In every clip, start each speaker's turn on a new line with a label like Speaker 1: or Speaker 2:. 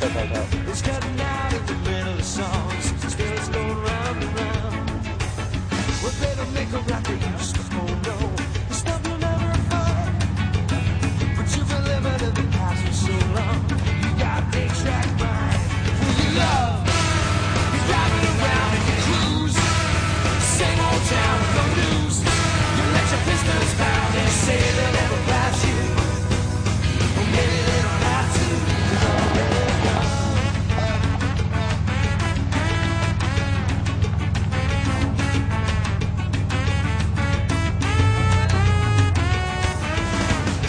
Speaker 1: It's cutting out in the middle of the songs. Still it's going round and round. Well, they don't make them like they used to. Oh no, it's stuff you'll never find. But you've been living in the past for so long. You got a big track mind. Well, you love, you're driving around in your cruise. Same old town with no news. You let your pistols pound and say they'll never pass you. Well, maybe they don't have to. They're already gone.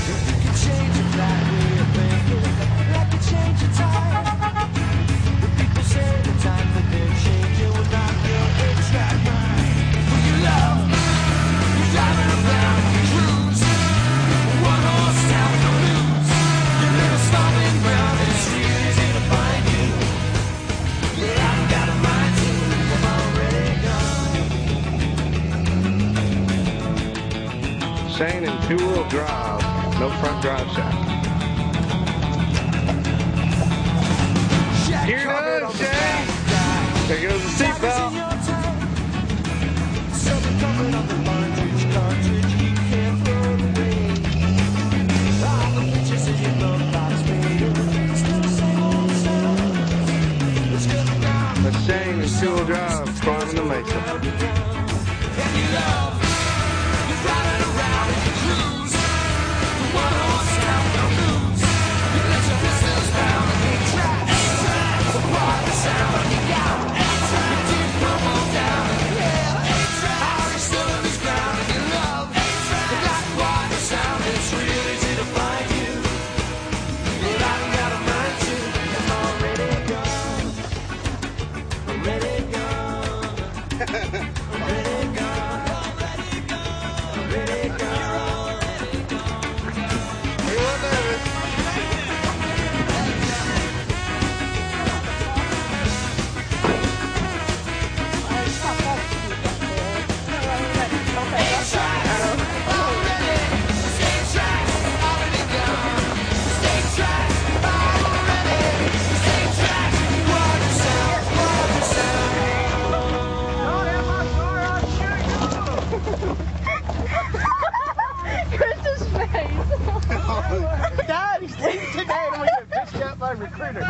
Speaker 1: You can change your right way of thinking, like you change your time. The people say the time that they're changing will not your exact mind. Well, you love, you're driving around in your cruise. One horse town with no news. Your little stomping ground is real easy to find you. Yeah, I've got a mind to, I'm already gone.
Speaker 2: Shane in two-wheel drive, no front drive shaft. Here it is, Shane. There goes the seatbelt.
Speaker 1: Something coming on the cartridge, you can't throw it away. All the pictures in your glove box made of still the same old sound. It's getting down.
Speaker 2: The Shane in two-wheel drive, climbing the Mesa.
Speaker 1: And you love, you're driving around in your cruise. The one horse town, no news. You let your pistols pound and you try. So part the sound you got. You did crumble down and how you still in this ground and you love. You got quite the sound, it's real easy to find you. But I don't got a mind to, I'm already gone. Already gone. Already gone. Already gone. Already gone.
Speaker 2: Here it is.
Speaker 3: Chris's face.
Speaker 4: Dad, he's leaving today and we get bitched out by a recruiter.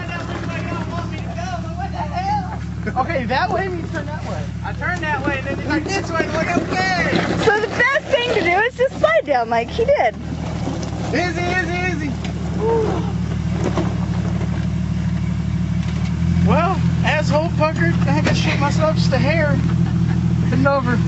Speaker 4: Okay, that way means turn that way. I turned that way and then he's like this way and I'm like, okay.
Speaker 3: So the best thing to do is just slide down like he did.
Speaker 4: Easy, easy, easy. Well, asshole puckered, I got shit myself just a hair. Bend over.